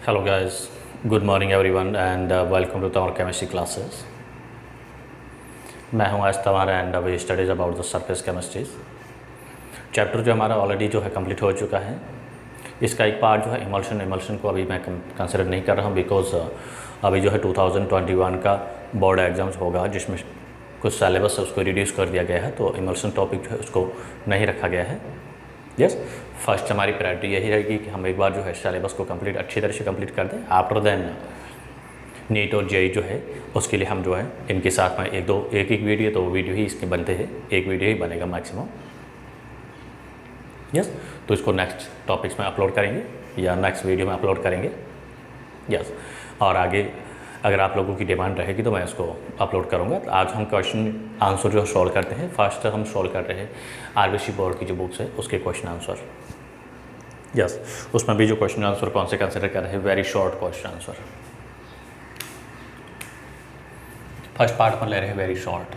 Hello guys, good morning everyone and welcome to our chemistry classes. मैं हूं आज तवार and we studies about the surface chemistries. Chapter जो हमारा already जो है कंप्लीट हो चुका है। इसका एक पार्ट जो है इमल्शन को अभी मैं कंसिडर नहीं कर रहा हूं बिकॉज अभी जो है 2021 का बोर्ड एग्ज़ाम्स होगा जिसमें कुछ सिलेबस है उसको रिड्यूस कर दिया गया है, तो इमल्शन टॉपिक जो है उसको नहीं रखा गया है। यस, फर्स्ट हमारी प्रायोरिटी यही रहेगी कि हम एक बार जो है सिलेबस को कंप्लीट अच्छी तरह से कंप्लीट कर दें। आफ्टर देन नीट और जेई जो है उसके लिए हम जो है इनके साथ में एक वीडियो, तो वीडियो ही इसके बनते हैं, एक वीडियो ही बनेगा मैक्सिमम। यस, तो इसको नेक्स्ट टॉपिक्स में अपलोड करेंगे या नेक्स्ट वीडियो में अपलोड करेंगे। यस, और आगे अगर आप लोगों की डिमांड रहेगी तो मैं इसको अपलोड करूँगा। तो आज हम क्वेश्चन आंसर जो सॉल्व करते हैं। फर्स्ट हम सॉल्व कर रहे हैं आरबीसी बोर्ड की जो बुक्स है उसके क्वेश्चन आंसर। यस, उसमें भी जो क्वेश्चन आंसर कौन से कंसिडर कर रहे हैं, very short question answer. First part में ले रहे हैं वेरी शॉर्ट।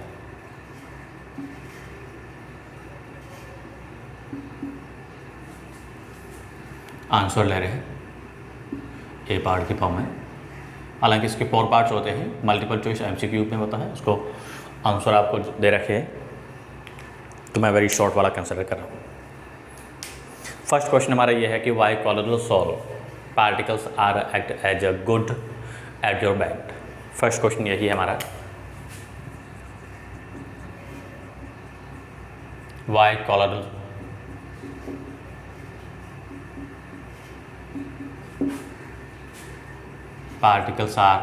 आंसर ले रहे हैं ए पार्ट की फॉर्म में। हालांकि इसके 4 पार्ट्स होते हैं, मल्टीपल चॉइस एमसीक्यू में होता है, उसको आंसर आपको दे रखे हैं, तो मैं वेरी शॉर्ट वाला कंसिडर कर रहा हूँ। फर्स्ट क्वेश्चन हमारा ये है कि why colloidal sol particles are act as a good adsorbent. First question यही है हमारा, why colloidal particles are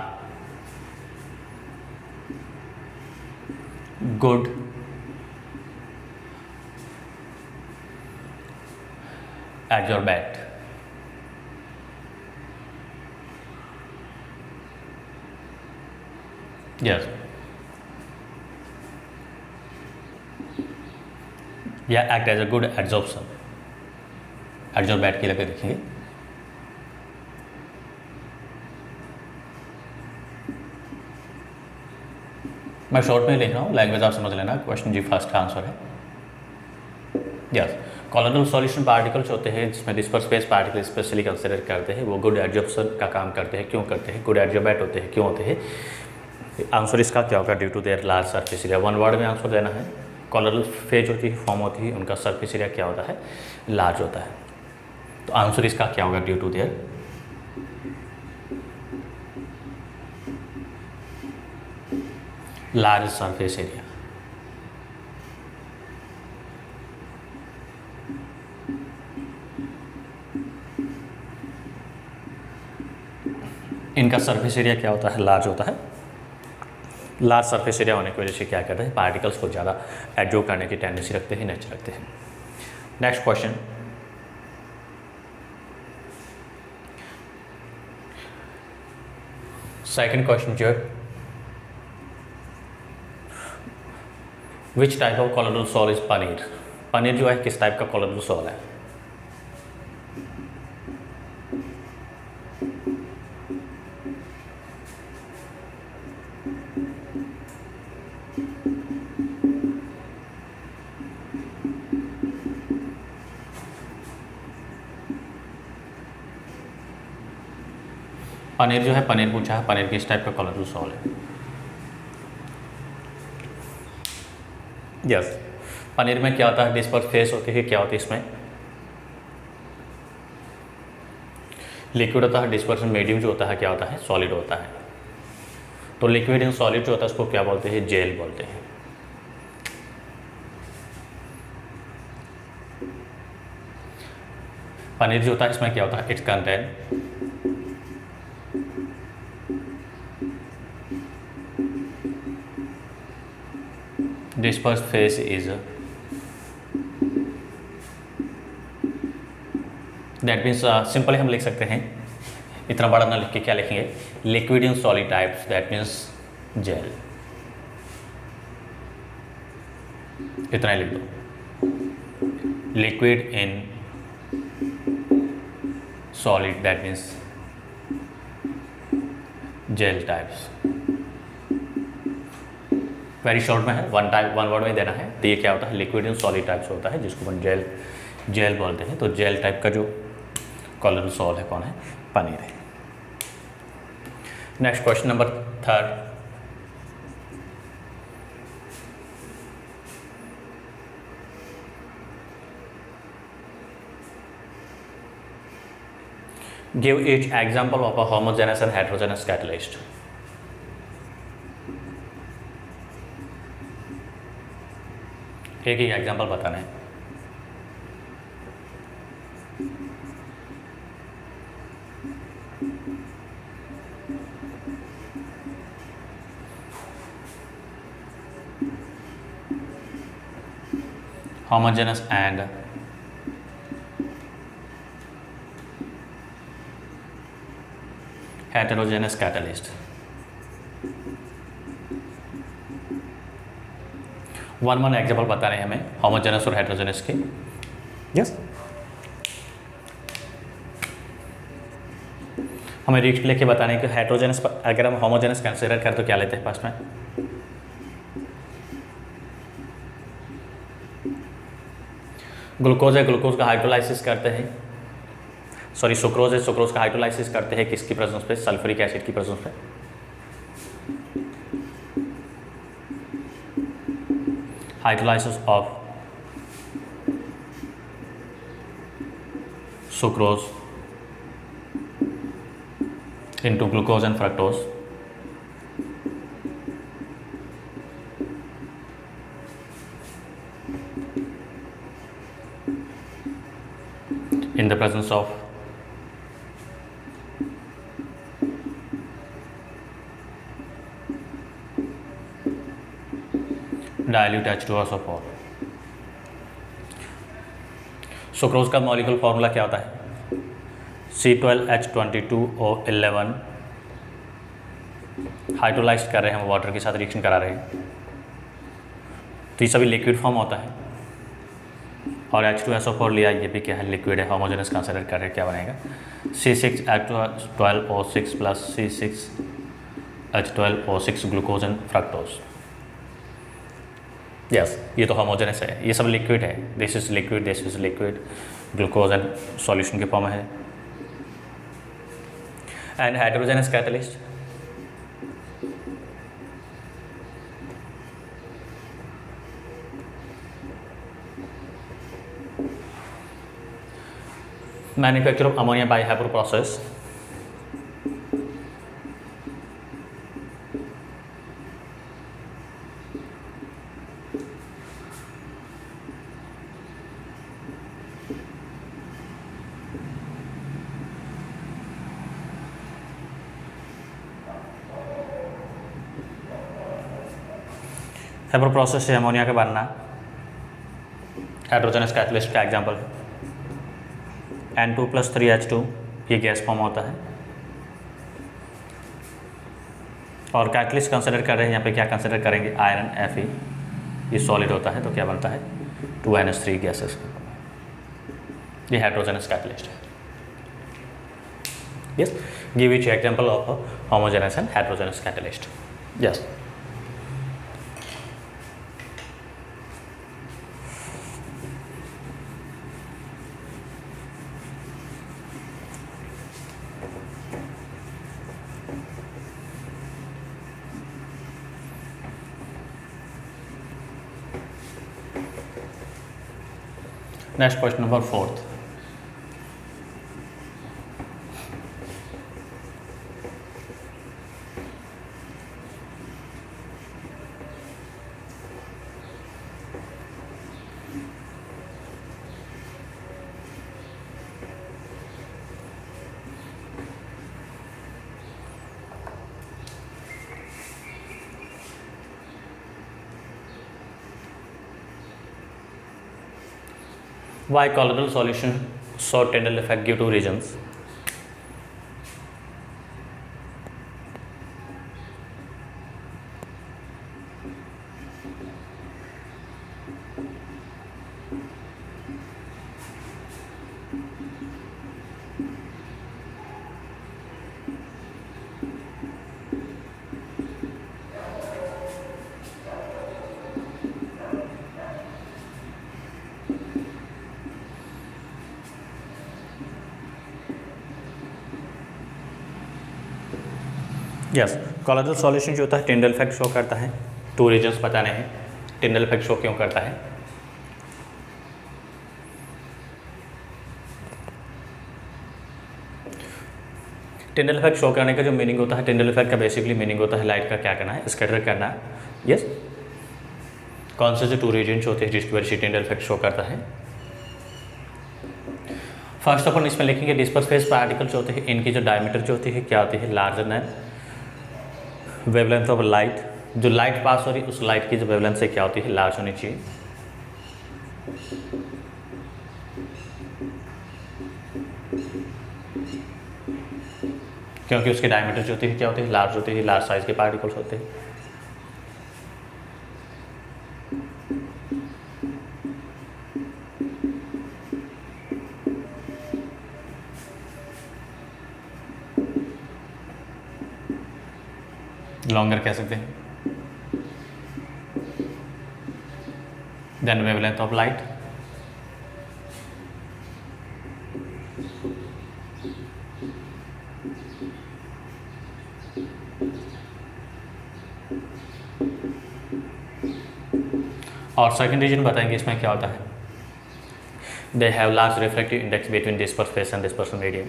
good adsorbent। yes, या act as a good adsorption। adsorbent की लगे देखिए, मैं शॉर्ट में लिख रहा हूँ, लैंग्वेज आप समझ लेना। क्वेश्चन जी फर्स्ट का आंसर है यस। कॉलोइडल सॉल्यूशन पार्टिकल्स होते हैं जिसमें disperse phase particle specially consider करते हैं, वो गुड एडजॉर्प्शन का काम करते हैं। क्यों करते हैं? गुड एडजॉर्बेंट होते हैं। क्यों होते हैं? आंसर इसका क्या होगा? Due to their large surface area. One word में आंसर देना है। कॉलोइडल फेज होती है, फॉर्म होती है, उनका सरफेस एरिया क्या होता है? लार्ज होता है। तो आंसर इसका क्या होगा? Due to their large surface area. इनका सरफेस एरिया क्या होता है? लार्ज होता है। लार्ज सरफेस एरिया होने की वजह से क्या करते हैं? पार्टिकल्स को ज़्यादा एडजॉर्ब करने की टेंडेंसी रखते हैं, नेचर रखते हैं। नेक्स्ट क्वेश्चन, सेकंड क्वेश्चन जो है, which type of colloidal sol is paneer. Paneer जो है किस टाइप का कॉलोइडल सॉल है? पनीर जो है, पनीर पूछा है, पनीर किस टाइप का कॉलोइडल सॉल है? यस, पनीर में क्या होता है? डिस्पर्स फेस होती है। क्या होती है इसमें? लिक्विड होता है। डिस्पर्सन मीडियम जो होता है क्या होता है? सॉलिड होता है। तो लिक्विड इन सॉलिड जो होता है उसको क्या बोलते हैं? जेल बोलते हैं। पनीर जो होता है इसमें क्या होता है? It's contain dispersed phase is, that means simply हम लिख सकते हैं, इतना बड़ा ना लिख के क्या लिखेंगे? Liquid in solid types, that means gel. इतना ही लिख दो, liquid in solid that means gel types. Very short में है, वन वर्ड में देना है। तो ये क्या होता है? लिक्विड इन सॉलिड टाइप्स होता है जिसको हम जेल बोलते हैं। तो जेल टाइप का जो कॉलोइडल सॉल है कौन है? पनीर है। Next question number 3rd. Give each example of a homogeneous and heterogeneous catalyst. एक ही एग्जाम्पल बताना है. Homogeneous and heterogeneous catalyst. One example बता रहे हैं हमें होमोजेनस और हेटेरोजेनस के. यस, हमें रिक्ट लेके बताने कि हेटेरोजेनस अगर हम होमोजेनस कंसीडर करें तो क्या लेते हैं फर्स्ट में. ग्लूकोज है, ग्लूकोज का हाइड्रोलाइसिस करते हैं. सॉरी, सुक्रोज है, सुक्रोज का हाइड्रोलाइसिस करते हैं किसकी प्रेजेंस पे? सल्फ्यूरिक एसिड की प्रेजेंस पे. Hydrolysis of sucrose into glucose and fructose. In the presence of dilute H2SO4. Sucrose का मॉलिक्यूल फॉर्मूला क्या होता है? C12H22O11. हाइड्रोलाइज कर रहे हैं, हम वाटर के साथ रिएक्शन करा रहे हैं, तो ये सभी लिक्विड फॉर्म होता है. और H2SO4 लिया, ये भी क्या है? लिक्विड है. होमोजेनस कंसिडर कर रहे हैं, क्या बनेगा? C6H12O6 plus C6H12O6 glucose and fructose. Yes, ये तो होमोजेनस है, ये सब लिक्विड है. This is liquid, this is liquid, glucose and solution के फॉर्म है. And heterogeneous catalyst, manufacture of ammonia bye hyper process. Hyper process से अमोनिया का बनना हाइड्रोजनस कैटलिस्ट का एग्जांपल है. N2+3H2 ये गैस फॉर्म होता है. और कैटलिस्ट कंसिडर कर रहे हैं, यहाँ पे क्या कंसिडर करेंगे? Iron Fe. ये सॉलिड होता है तो क्या बनता है? 2NH3 gases. ये हाइड्रोजनस कैटलिस्ट है. Yes, give each example of homogeneous and heterogeneous catalyst. Yes, next question number 4th. Why colloidal solution so Tyndall effect give 2 reasons? Yes, colloidal solution जो होता है टिंडल इफेक्ट शो करता है। 2 regions बताने हैं Tyndall effect show क्यों करता है। टिंडल इफेक्ट शो करने का जो मीनिंग होता है, टिंडल इफेक्ट का बेसिकली मीनिंग होता है लाइट का क्या करना है, स्कैटर करना है। यस, कौन से जो 2 रीजन्स होते हैं जिसकी वजह से टिंडल इफेक्ट शो करता है। फर्स्ट अपन इसमें लिखेंगे डिस्पर्स फेज पार्टिकल्स होते हैं, इनकी जो डायमीटर जो होती है क्या होती है, larger than wavelength of light. जो लाइट पास हो रही है उस लाइट की जो वेवलेंथ से क्या होती है, लार्ज होनी चाहिए। क्योंकि उसके डायमीटर जो होती है क्या होती है, लार्ज होती है, लार्ज साइज के पार्टिकल्स होते हैं। लॉन्गर कह सकते हैं देन वेवलेंथ ऑफ लाइट। और सेकंड रीजन बताएंगे इसमें क्या होता है, दे have large refractive index between disperse phase and dispersion medium.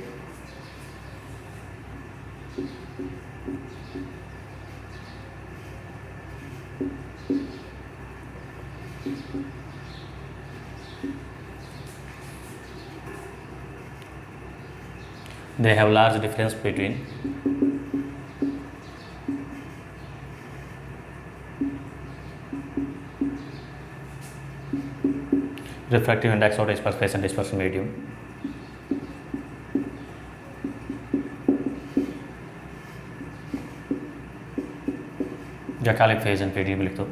They have large difference between refractive index of dispersion phase and dispersion medium. या खाली फेज एंड पीडी में लिख दो।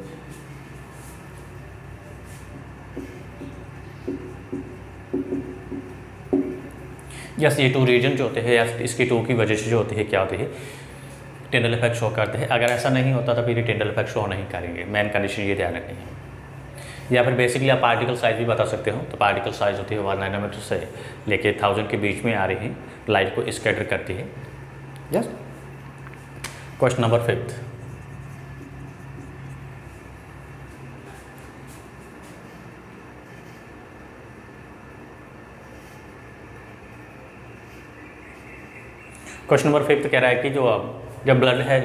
यस, ये 2 रीजन जो होते हैं या इसकी 2 की वजह से जो होती है क्या होती है, टिंडल इफेक्ट शो करते हैं। अगर ऐसा नहीं होता तो फिर ये टिंडल इफेक्ट शो नहीं करेंगे। मेन कंडीशन ये ध्यान रखनी है। या फिर बेसिकली आप पार्टिकल साइज भी बता सकते हो। तो पार्टिकल साइज होती है 1 नैनोमीटर से लेके 1000 के बीच में आ रही है, लाइट को स्कैटर करती है। Yes, question number 5। Question number 5 कह रहा है कि जो जब ब्लड है,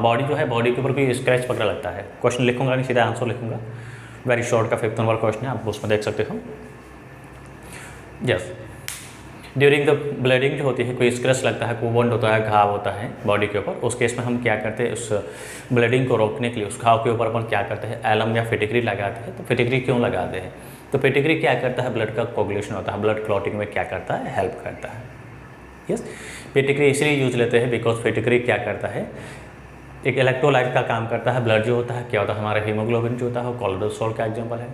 बॉडी जो है, बॉडी के ऊपर कोई स्क्रैच वगैरह लगता है। क्वेश्चन लिखूंगा नहीं, सीधा आंसर लिखूंगा। वेरी शॉर्ट का 5th नंबर क्वेश्चन है, आप उसमें देख सकते हो। यस, ड्यूरिंग द ब्लीडिंग जो होती है कोई स्क्रैच लगता है, कोई वुंड होता है, घाव होता है बॉडी के ऊपर। उस केस में हम क्या करते हैं, उस ब्लीडिंग को रोकने के लिए उस घाव के ऊपर अपन क्या करते हैं, एलम या फिटिकरी लगाते हैं। तो फिटिकरी क्यों लगाते हैं, तो फिटिकरी क्या करता है, ब्लड का कोगुलेशन होता है, ब्लड क्लॉटिंग में क्या करता है, हेल्प करता है। यस, फिटिकरी इसलिए यूज लेते हैं बिकॉज फिटिकरी क्या करता है, एक इलेक्ट्रोलाइट का काम करता है। ब्लड जो होता है क्या होता है, हमारा हीमोग्लोबिन जो होता है वो कॉलोइडल सॉल्ट का एग्जांपल है।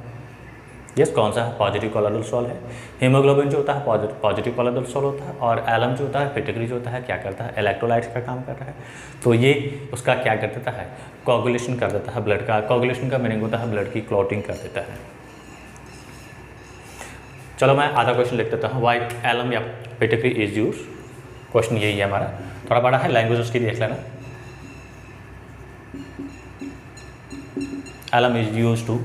यस, कौन सा है, पॉजिटिव कॉलोइडल सॉल्ट है। हीमोग्लोबिन जो होता है पॉजिटिव कॉलोइडल सॉल्ट होता है, और एलम जो होता है, फिटिकरी जो होता है क्या करता है, इलेक्ट्रोलाइट्स का काम कर रहा है। तो ये उसका क्या कर देता है, कोगुलेशन कर देता है ब्लड का। कोगुलेशन का मीनिंग होता है ब्लड की क्लॉटिंग कर देता है। चलो मैं आधा क्वेश्चन लिख देता हूँ, वाई एलम या फिटिकरी इज यूज। क्वेश्चन यही है हमारा, थोड़ा बड़ा है, लैंग्वेज उसकी देख लेना। Alum is use to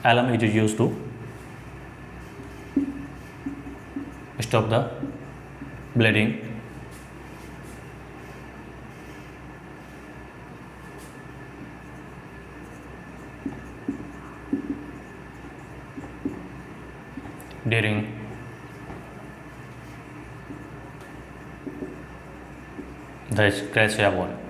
alum is used to stop the bleeding during the scratch या wound।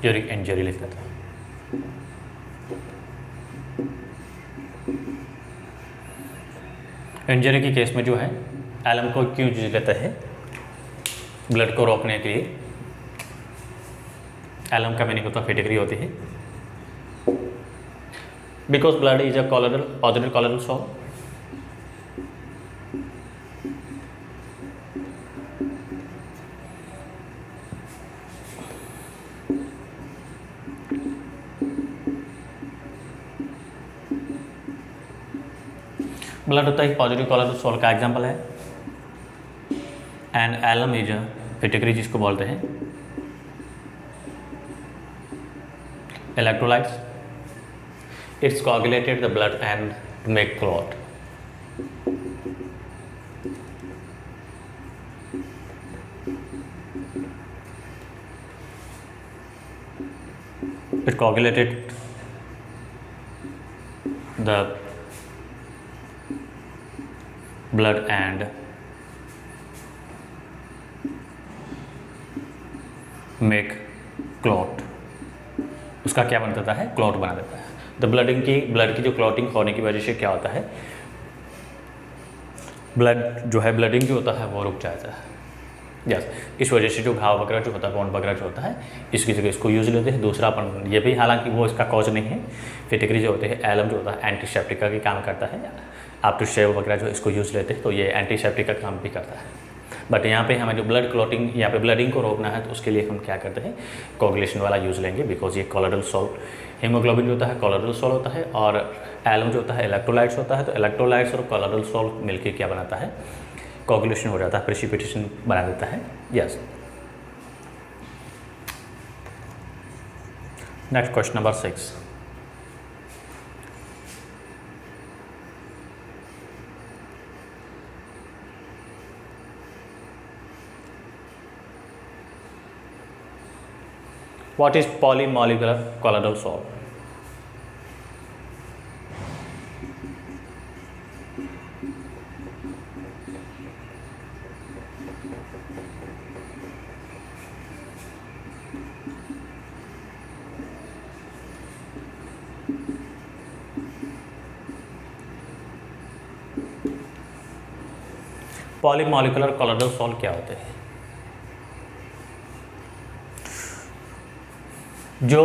ड्यूरिंग इंजरी लिखा था। इंजरी के केस में जो है एलम को क्यों यूज लेता है, ब्लड को रोकने के लिए। एलम का मीनिंग होता है फिटिकरी होती है, because blood is a colloidal positive colloidal salt. Blood होता है पॉजिटिव कोलोइडल सॉल्ट का एग्जांपल है, एंड एलम इज फिटिकरी जिसको बोलते हैं। Electrolytes, it's coagulated the blood and make clot. It coagulated the blood and make clot। उसका क्या बना देता है? क्लॉट बना देता है। द ब्लड की जो क्लॉटिंग होने की वजह से क्या होता है, ब्लड जो है ब्लडिंग जो होता है वो रुक जाता है। यस, इस वजह से जो घाव वगैरह जो होता है, बॉन्ड वगैरह जो होता है, इसकी जगह इसको यूज लेते हैं। दूसरा अपन ये भी, हालांकि वो इसका कॉज नहीं है। फिटिकरी जो होते हैं, एलम जो होता है एंटीसेप्टिक का भी काम करता है। आफ्टर शेव वगैरह जो इसको यूज लेते हैं तो ये एंटीसेप्टिक का काम भी करता है। बट यहाँ पे हमें जो ब्लड क्लॉटिंग, यहाँ पे ब्लडिंग को रोकना है, तो उसके लिए हम क्या करते हैं, कोगुलेशन वाला यूज़ लेंगे। बिकॉज ये कोलोइडल सॉल्ट, हीमोग्लोबिन जो होता है कोलोइडल सॉल्ट होता है, और एलम जो होता है इलेक्ट्रोलाइट्स होता है। तो इलेक्ट्रोलाइट्स और कोलोइडल सॉल्ट मिलकर क्या बनाता है, कोगुलेशन हो जाता है, प्रेसिपिटेशन बना देता है। Yes, next question number 6। What is polymolecular colloidal salt? Polymolecular colloidal salt क्या होते हैं? जो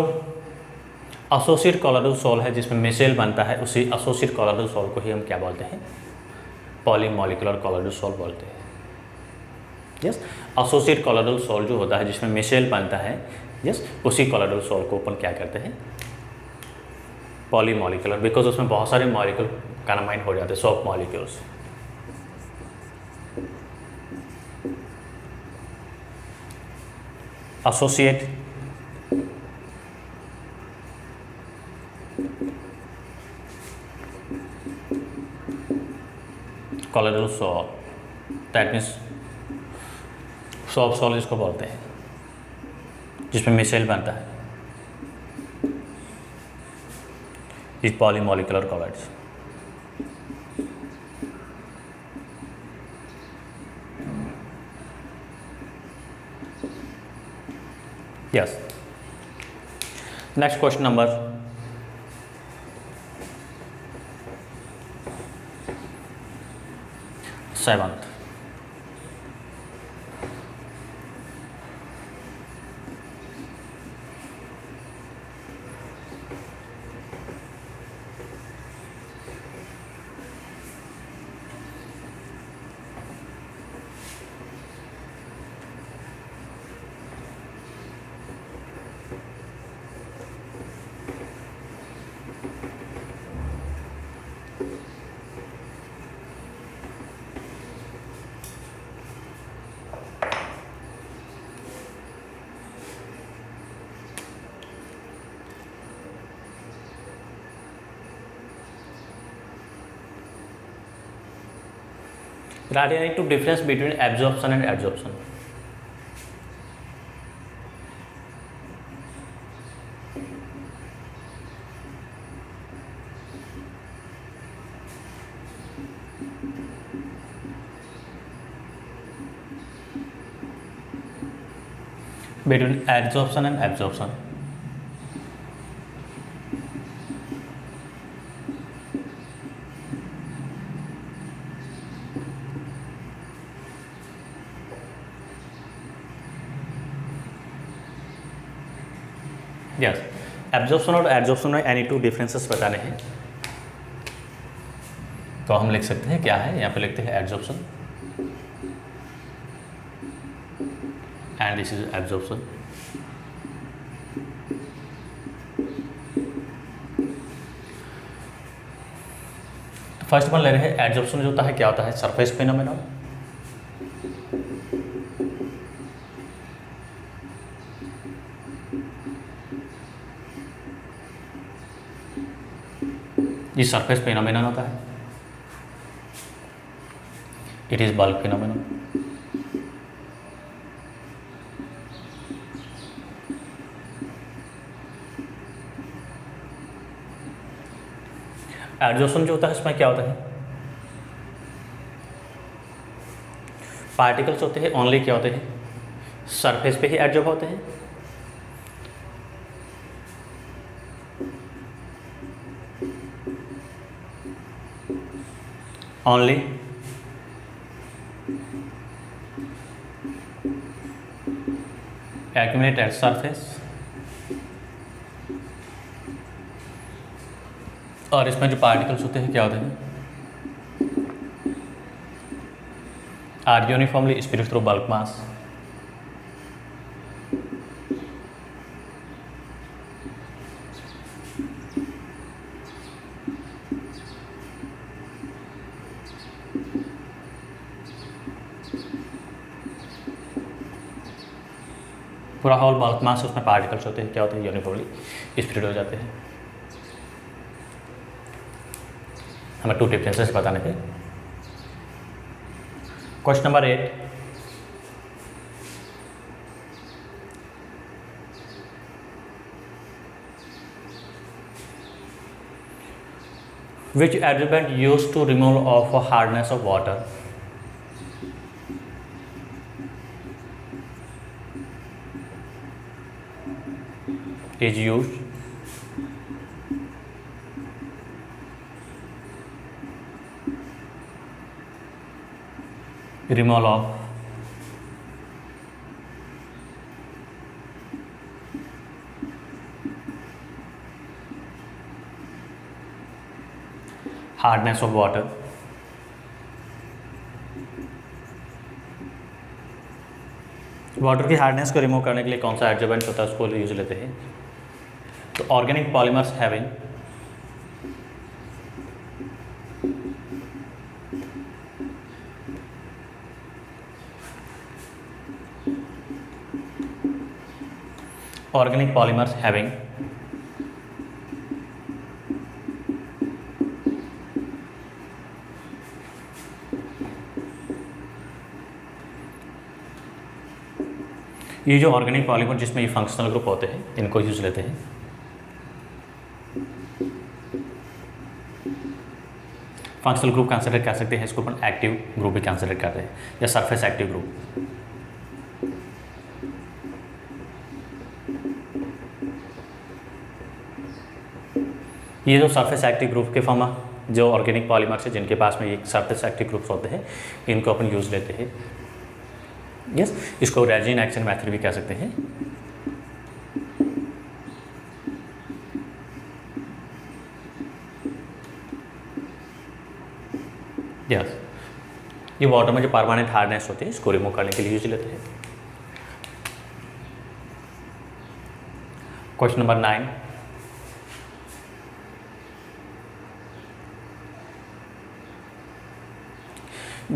एसोसिएट कोलोइडल सॉल्ट है, जिसमें मिसेल बनता है, उसी एसोसिएट कोलोइडल सॉल्ट को ही हम क्या बोलते हैं, पॉलीमोलिकुलर कोलोइडल सॉल्ट बोलते हैं। यस, एसोसिएट कोलोइडल सॉल्ट जो होता है जिसमें मिसेल बनता है, यस, उसी कोलोइडल सॉल्ट को अपन क्या करते हैं, पॉलीमोलिकुलर। बिकॉज उसमें बहुत सारे मॉलिक्यूल कंबाइन हो जाते हैं, 100 molecules. Associate colloidal salt, that means soft salt इसको बोलते हैं, जिसमें मिसेल बनता है, इस polymolecular colloids. Yes, next question number 7। Write any two difference between absorption and adsorption. Between adsorption and absorption. Yes, absorption और एडजॉर्प्शन में एनी टू डिफरेंसेस बताने हैं, तो हम लिख सकते हैं क्या है, यहाँ पे लिखते हैं adsorption and this is absorption. First one ले रहे हैं, एडजॉर्प्शन जो होता है क्या होता है, सरफेस फिनोमेनन। ये सरफेस फिनोमेनन होता है, it is bulk phenomenon. Adsorption जो होता है इसमें क्या होता है, पार्टिकल्स होते हैं ओनली क्या होते हैं, सरफेस पे ही एडजॉर्ब होते हैं। ओनली accumulate at surface, और इसमें जो पार्टिकल्स होते हैं क्या होते हैं, are uniformly spread through bulk mass. पूरा होल बल्क मास उसमें पार्टिकल्स होते हैं क्या होते हैं, यूनिफॉर्मली स्प्रेड हो जाते हैं। हमें 2 डिफरेंसेस बताने थे। Question number 8, which adsorbent used to remove of hardness of water is used removal of hardness of water. Water की हार्डनेस को रिमूव करने के लिए कौन सा एडजॉर्बेंट होता है उसको यूज लेते हैं, तो organic polymers having organic polymers having ये जो ऑर्गेनिक पॉलीमर जिसमें ये फंक्शनल ग्रुप होते हैं इनको यूज लेते हैं। फंक्शनल ग्रुप कंसिडर कर सकते हैं, इसको अपन एक्टिव ग्रुप भी कंसिडर करते हैं या सरफेस एक्टिव ग्रुप। ये जो सरफेस एक्टिव ग्रुप के फॉर्म जो ऑर्गेनिक पॉलीमर्स है जिनके पास में ये सरफेस एक्टिव ग्रुप्स होते हैं इनको अपन यूज लेते हैं। यस, इसको रेजिन एक्शन मेथड भी कह सकते हैं। यस, ये वाटर में जो परमानेंट हार्डनेस होती है इसको रिमूव करने के लिए यूज लेते हैं। Question number 9,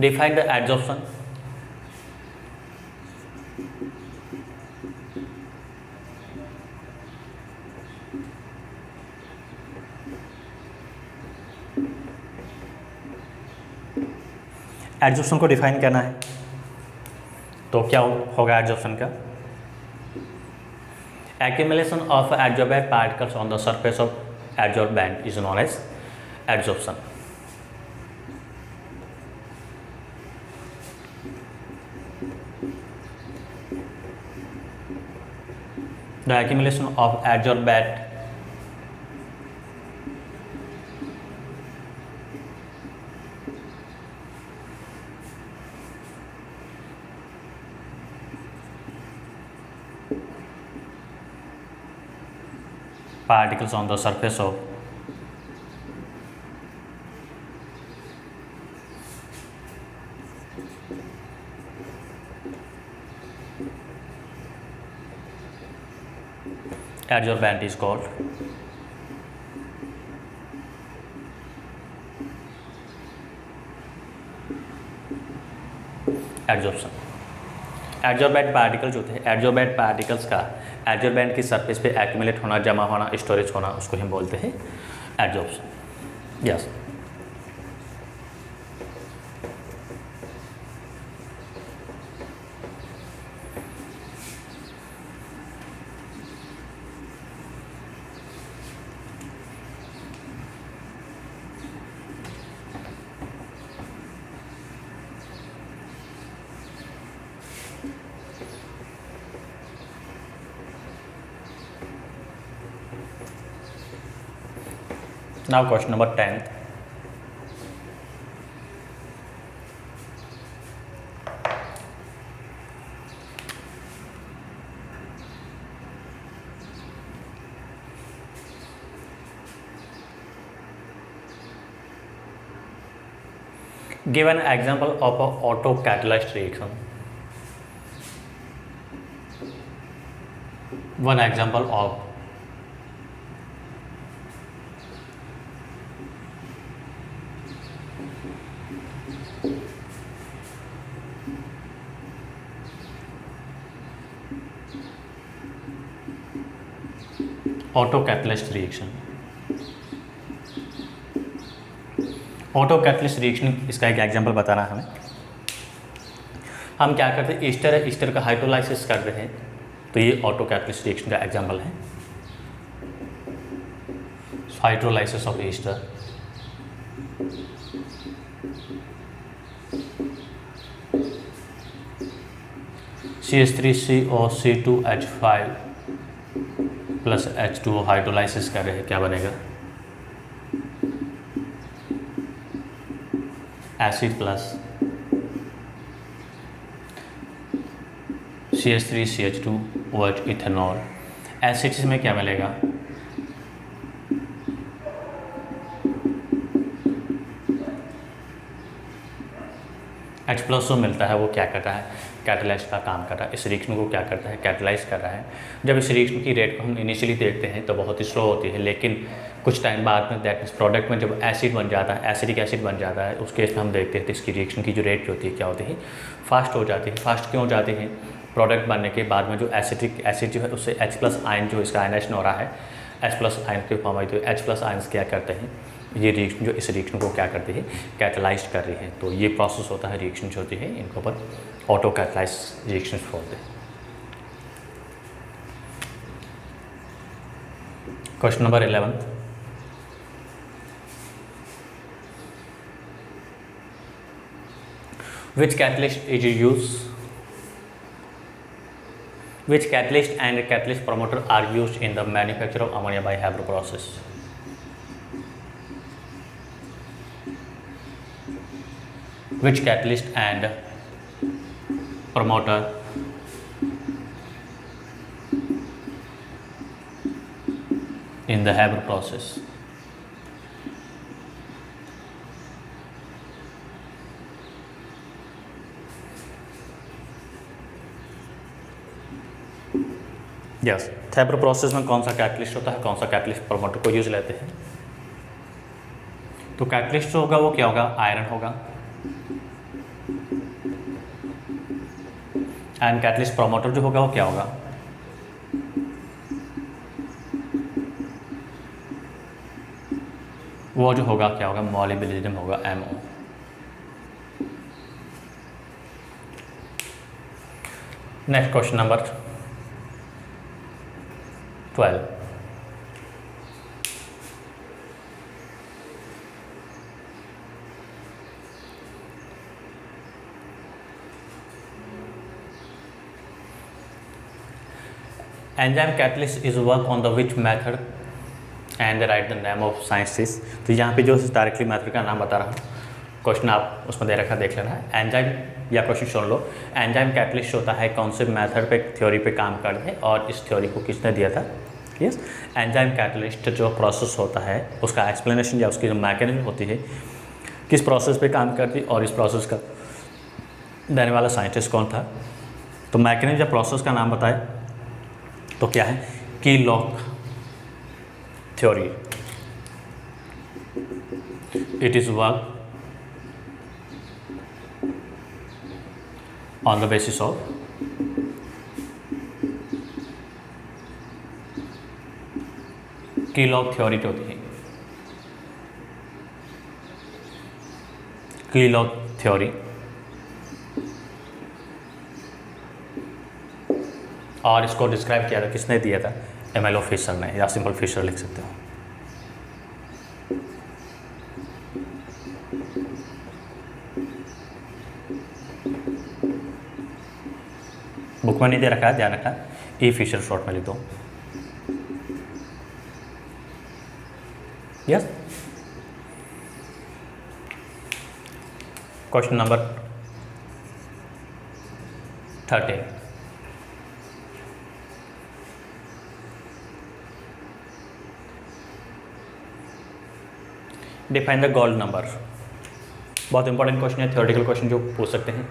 define the adsorption adsorption को डिफाइन करना है तो क्या होगा एडजॉर्प्शन का, accumulation of adsorbate particles on the surface of adsorbent is known as adsorption। The accumulation of adsorbate particles on the surface of adsorbent is called adsorption. Adsorbent particle जो होते हैं, एडजॉर्बेंट पार्टिकल्स का adsorbent की surface पे accumulate होना, जमा होना, storage होना, उसको हम बोलते हैं adsorption. Yes. Now question number 10th. Give an example of a auto-catalyzed reaction. One example of auto catalyst reaction. Auto catalyst reaction इसका एक एग्जांपल बताना है हमें। हम क्या करते हैं, ईस्टर है, ईस्टर का हाइड्रोलाइसिस करते हैं, तो ये ऑटो कैटलिस्ट रिएक्शन का एग्जांपल है। Hydrolysis of Easter, CH3COC2H5 plus H2O hydrolysis कर रहे हैं, क्या बनेगा, acid plus CH3CH2OH ethanol. Acid में क्या मिलेगा, H+O मिलता है। वो क्या कर रहा है, कैटलाइज का काम कर रहा है। इस रिएक्शन को क्या करता है, कैटलाइज कर रहा है। जब इस रिएक्शन की रेट को हम इनिशियली देखते हैं तो बहुत ही स्लो होती है, लेकिन कुछ टाइम बाद में दैट मीन्स प्रोडक्ट में जब एसिड बन जाता है, एसिडिक एसिड बन जाता है, उस केस में हम देखते हैं तो इसकी रिएक्शन की जो रेट होती है क्या होती है, फास्ट हो जाती है। फास्ट क्यों हो जाती है, प्रोडक्ट बनने के बाद में जो एसिडिक एसिड जो है उससे H+ आयन जो इसका आयनाइजेशन हो रहा है, H+ आयन के फॉर्म आई, तो H+ आयन्स क्या करते हैं, ये रिएक्शन जो इस रिएक्शन को क्या करती है, कैटलाइज कर रही है। तो ये प्रोसेस होता है, रिएक्शन जो होती है, इनको अपन ऑटो कैटलाइज रिएक्शन बोलते हैं। Question number 11, which catalyst is used, which catalyst and catalyst promoter are used in the manufacture of ammonia by Haber process? Which catalyst and promoter in the Haber process? Yes, Haber process में कौन सा catalyst होता है, कौन सा catalyst promoter को use लेते हैं। तो कैटलिस्ट जो होगा वो क्या होगा, आयरन होगा, एंड कैटलिस्ट प्रमोटर जो होगा वो क्या होगा, वो जो होगा क्या होगा, मॉलिब्डेनम होगा, MO। Next question number 12, enzyme catalyst is work on the which method and right the name of scientist. तो यहाँ पे जो डायरेक्टली मैथड का नाम बता रहा हूँ, क्वेश्चन आप उसमें दे रखा, देख लेना है। एंजाइम या क्वेश्चन सुन लो, एंजाइम कैटलिस्ट होता है कौन से मैथड पे, थ्योरी पे काम करते हैं, और इस थ्योरी को किसने दिया था। यस, एंजाइम कैटलिस्ट जो प्रोसेस होता है उसका एक्सप्लेनेशन या उसकी जो मैकेनिज्म होती है, किस प्रोसेस पे काम करती है, और इस प्रोसेस का देने वाला साइंटिस्ट कौन था। तो मैकेनिज्म या प्रोसेस का नाम बताए तो क्या है, की lock theory. It is work on the basis of की लॉग थ्योरी जो होती है, की लॉग थ्योरी, और इसको डिस्क्राइब किया था, किसने दिया था? एमएलओ फिशर ने, या सिंपल फिशर लिख सकते हो। बुक में नहीं दे रखा है, ध्यान रखना, ई फिशर शॉर्ट में लिख दो। Yes, question number 13, define the gold number. बहुत इंपॉर्टेंट क्वेश्चन है, थ्योरेटिकल क्वेश्चन जो पूछ सकते हैं।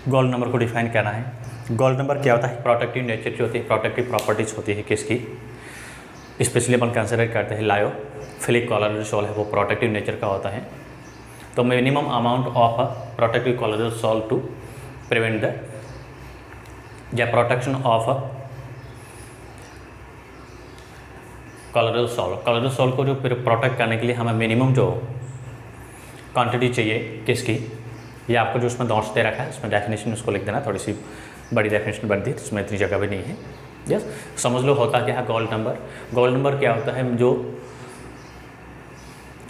गोल्ड नंबर को डिफाइन करना है। गोल्ड नंबर क्या होता है? प्रोटेक्टिव नेचर जो होती है, प्रोटेक्टिव प्रॉपर्टीज होती है किसकी, स्पेशली अपन कंसिडर करते हैं लायोफिलिक कोलोइडल सॉल्ट है, वो प्रोटेक्टिव नेचर का होता है। तो minimum amount of a protective colloidal salt to prevent the या protection of a colloidal salt. Colloidal salt को जो प्रोटेक्ट करने के लिए हमें मिनिमम जो क्वांटिटी चाहिए किसकी, ये आपको जो उसमें नोट्स दे रखा है उसमें डेफिनेशन उसको लिख देना, थोड़ी सी बड़ी डेफिनेशन बन दी, इसमें इतनी जगह भी नहीं है। यस, समझ लो होता क्या है गोल्ड नंबर। गोल्ड नंबर क्या होता है? जो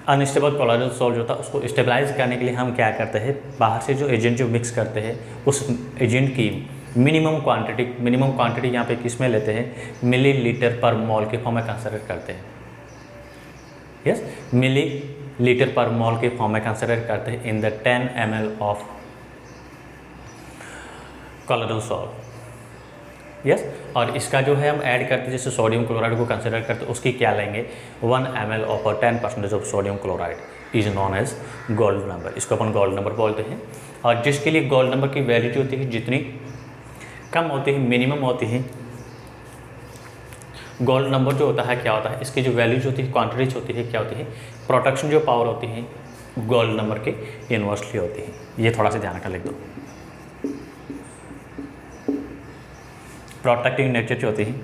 अनस्टेबल कोलोइडल सॉल्ट होता है उसको स्टेबलाइज करने के लिए हम क्या करते हैं, बाहर से जो एजेंट जो मिक्स करते हैं उस एजेंट की मिनिमम क्वांटिटी यहाँ पे किस में लेते हैं, मिलीलीटर पर मोल के फॉर्म में कंसिडर करते हैं। यस, मिलीलीटर पर मोल के फॉर्म में कंसिडर करते हैं in the 10 ml of colloidal salt. Yes, और इसका जो है हम ऐड करते हैं, जैसे सोडियम क्लोराइड को कंसिडर करते हैं, उसकी क्या लेंगे, 1 ml of 10% of sodium chloride is known as gold number. इसको अपन गोल्ड नंबर बोलते हैं। और जिसके लिए गोल्ड नंबर की वैल्यू होती है जितनी कम होती है, मिनिमम होती है, गोल्ड नंबर जो होता है क्या होता है, इसकी जो वैल्यूज होती है, क्वांटिटीज होती है, क्या होती है, प्रोटेक्शन जो पावर होती है गोल्ड नंबर के इन्वर्सली होती है। ये थोड़ा सा ध्यान रखा, लिख दो। प्रोटेक्टिव नेचर जो होती है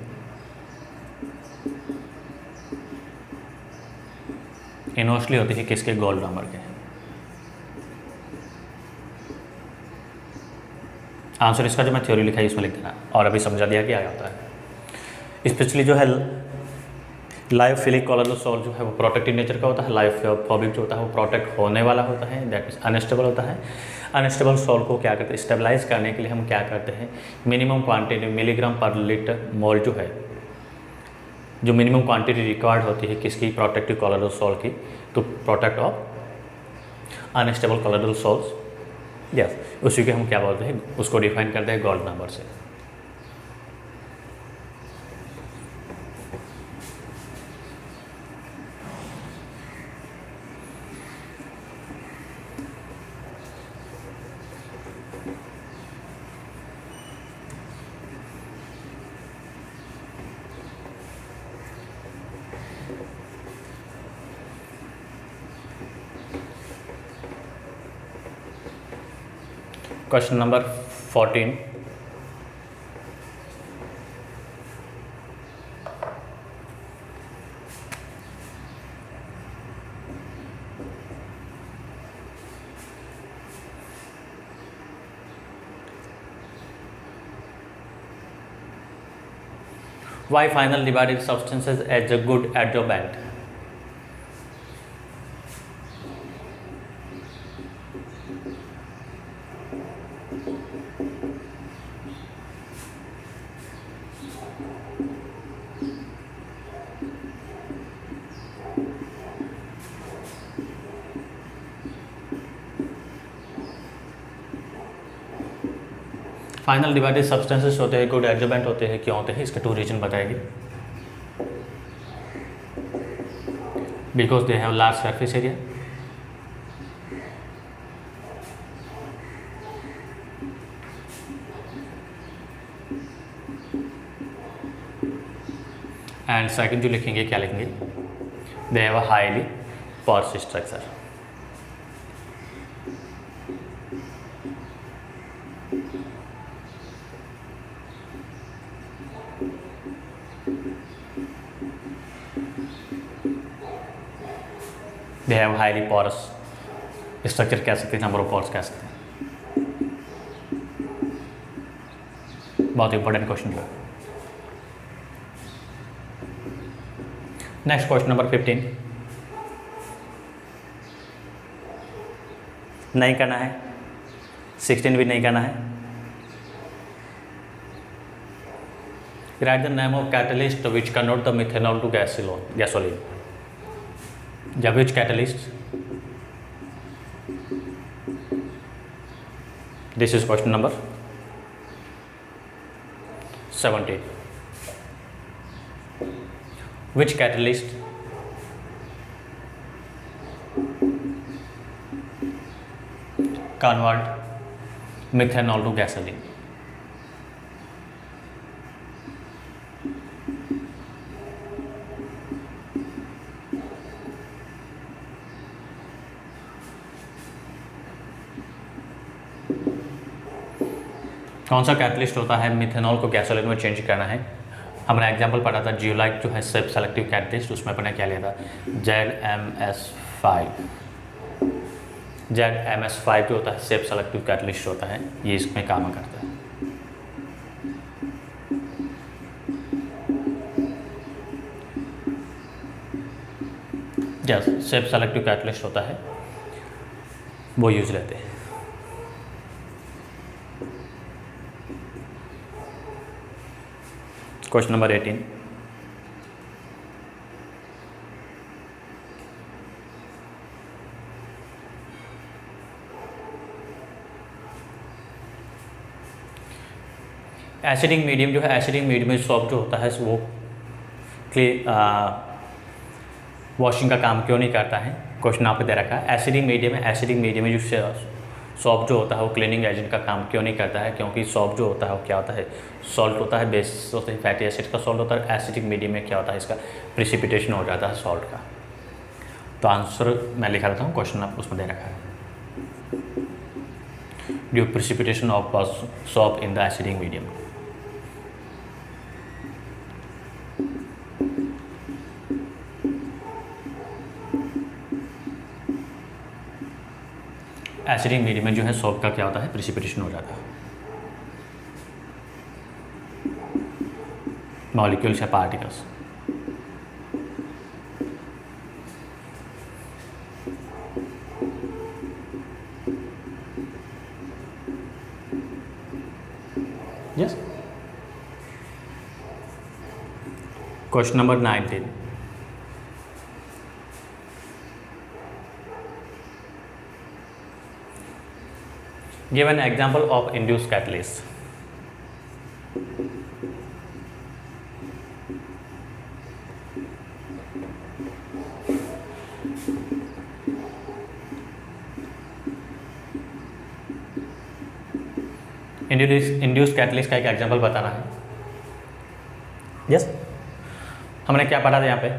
इन्वर्सली होती है किसके, गोल्ड नंबर के। आंसर इसका जो मैं थ्योरी लिखा है इसमें लिख देना, और अभी समझा दिया कि क्या होता है। स्पेशली जो है लायोफिलिक कोलोइडल सॉल्ट जो है वो प्रोटेक्टिव नेचर का होता है, लायोफोबिक जो होता है वो प्रोटेक्ट होने वाला होता है, दैट इज अनस्टेबल होता है। अनस्टेबल सॉल्ट को क्या करते हैं, स्टेबलाइज करने के लिए हम क्या करते हैं, minimum quantity milligram per litre mole जो है, जो मिनिमम क्वांटिटी रिक्वायर्ड होती है किसकी, प्रोटेक्टिव कोलोइडल सॉल्ट की, to protect of unstable colloidal salts. Yes, उसी के हम क्या बोलते हैं, उसको डिफाइन करते हैं गोल्ड नंबर से। Question number 14, why final divided substances as a good adsorbent? Final divided substances होते हैं, गुड एडजोबेंट होते हैं, क्यों होते हैं, इसके 2 रीजन बताएंगे। Because they have large surface area, and second जो लिखेंगे क्या लिखेंगे, they have a highly porous structure. They have highly porous structure कह सकते हैं, नंबर ऑफ पोर्स कह सकते हैं। बहुत इंपॉर्टेंट क्वेश्चन जो है। नेक्स्ट क्वेश्चन नंबर 15 नहीं करना है, 16 भी नहीं करना है। Write the name of catalyst which convert the methanol to gasoline. या which catalyst, this is question number 17. Which catalyst convert methanol to gasoline? कौन सा कैटलिस्ट होता है मिथेनॉल को गैसोलीन में चेंज करना है? हमने एग्जांपल पढ़ा था जियोलाइट जो है सेल्फ सेलेक्टिव कैटलिस्ट, उसमें अपने क्या लिया था ZMS5। ZMS5 जो होता है सेल्फ सेलेक्टिव कैटलिस्ट होता है, ये इसमें काम करता है। यस, सेल्फ सेलेक्टिव कैटलिस्ट होता है, वो यूज लेते हैं। क्वेश्चन नंबर 18 एसिडिक मीडियम जो है, एसिडिक मीडियम में सॉल्ट जो होता है वो वॉशिंग का काम क्यों नहीं करता है? क्वेश्चन आप पे दे रखा है। एसिडिक मीडियम में जो सॉप जो होता है वो क्लीनिंग एजेंट का काम क्यों नहीं करता है? क्योंकि सॉप जो होता है वो क्या होता है, सॉल्ट होता है, बेस होता है, फैटी एसिड का सॉल्ट होता है। एसिडिक मीडियम में क्या होता है, इसका प्रिसिपिटेशन हो जाता है सॉल्ट का। तो आंसर मैं लिखा रहता हूँ, क्वेश्चन आप उसमें दे रखा है, due precipitation of shop in the acidic medium. Acidic medium में जो है सॉल्ट का क्या होता है, प्रिसिपिटेशन हो जाता है, मॉलिक्यूल्स या particles. Yes, question number 19 give an example of induced catalyst। Induced catalyst का एक एग्जांपल बताना है। यस, हमने क्या पढ़ा था यहाँ पे,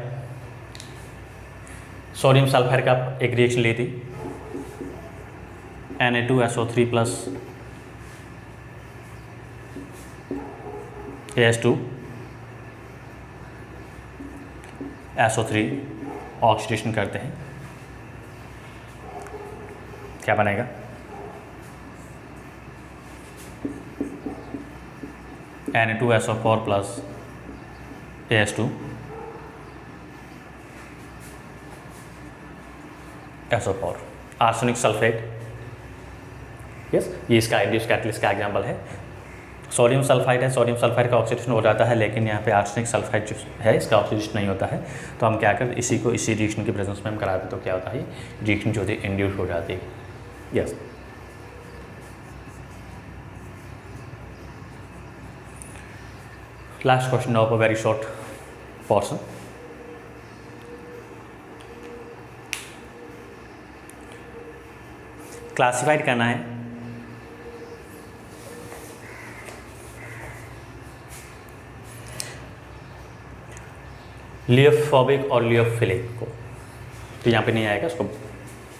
सोडियम सल्फाइड का एक रिएक्शन ली थी, Na2SO3 प्लस As2SO3 ऑक्सीडेशन करते हैं, क्या बनेगा? Na2SO4 plus As2SO4, arsenic sulphate. Yes, ये इसका इंड्यूस्ड कैटलिस्ट का एग्जांपल है। सोडियम सल्फाइड है, सोडियम सल्फाइड का ऑक्सीडेशन हो जाता है, लेकिन यहाँ पे आर्सेनिक सल्फाइड जो है इसका ऑक्सीडेशन नहीं होता है। तो हम क्या करते, इसी को इसी रिएक्शन की प्रेजेंस में हम कराते, तो क्या होता है, रिएक्शन जो होती है इंड्यूस हो जाती है। Yes, last question of a very short portion. Classified करना है लियोफोबिक और लियोफिलिक को। तो यहाँ पे नहीं आएगा, उसको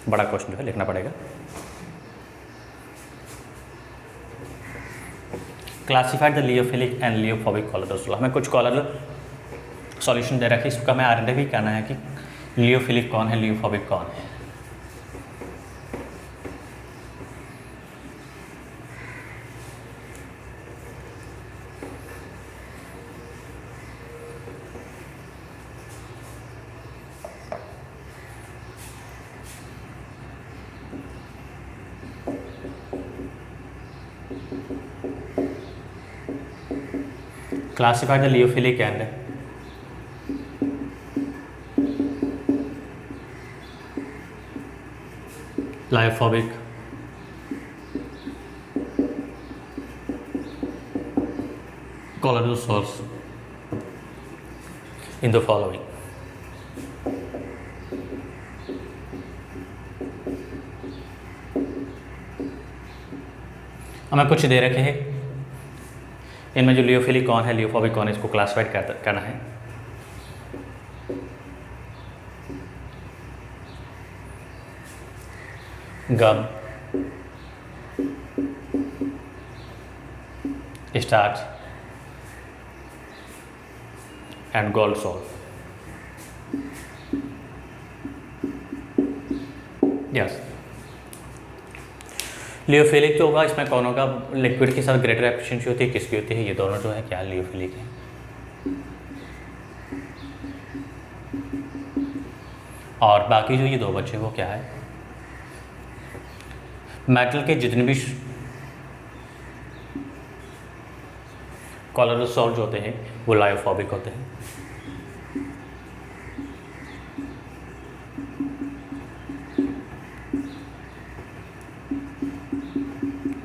बड़ा क्वेश्चन जो है लिखना पड़ेगा। Classified the lyophilic and lyophobic colloidal sol. हमें कुछ कॉलोइडल सॉल्यूशन दे रखी है, इसका हमें आइडेंटिफाई करना है कि लियोफिलिक कौन है, लियोफोबिक कौन है। Classify the liyophilic and liophobic colloidal salts in the following. हमें कुछ दे रखे हैं, इनमें जो लियोफिलिक कौन है, लियोफोबिक कौन है, इसको क्लासिफाइड करना है। Gum, starch and gold salt. Yes, lyophilic जो होगा इसमें कौन होगा, लिक्विड के साथ ग्रेटर एफिशिएंसी होती है, किसकी होती है, ये दोनों जो है क्या लियोफिलिक है। और बाकी जो ये दो बचे वो क्या है, मेटल के जितने भी कॉलोइडल सॉल्ट होते हैं वो लायोफोबिक होते हैं।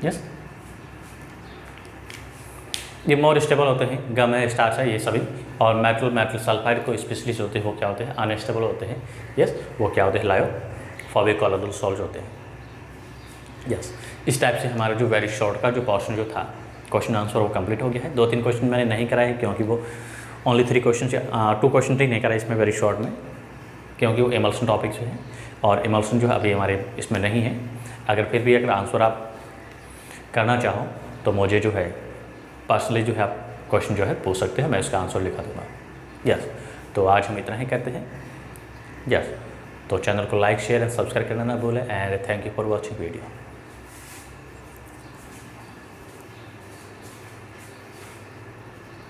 यस, ये मोर स्टेबल होते हैं, गम है, स्टार्च है, ये सभी। और मेटल सल्फाइड को स्पेशली जो होते हैं वो क्या होते हैं, अनस्टेबल होते हैं। यस, वो क्या होते हैं, लायोफोबिक कॉलोइडल सॉल्ट होते हैं। यस, इस टाइप से हमारा जो वेरी शॉर्ट का जो पोर्शन जो था क्वेश्चन आंसर वो कंप्लीट हो गया है। 2-3 क्वेश्चन मैंने नहीं कराए क्योंकि वो ओनली 3 क्वेश्चन से 2 क्वेश्चन ही नहीं कराए इसमें वेरी शॉर्ट में, क्योंकि वो इमल्सन टॉपिक से है और इमल्सन जो है अभी हमारे इसमें नहीं है। अगर फिर भी अगर आंसर आप करना चाहो तो मुझे जो है पर्सनली जो है आप क्वेश्चन जो है पूछ सकते हैं, मैं इसका आंसर लिखा दूँगा। यस, तो आज हम इतना ही करते हैं। यस, तो चैनल को लाइक शेयर एंड सब्सक्राइब करना ना भूलें। And thank you for watching video.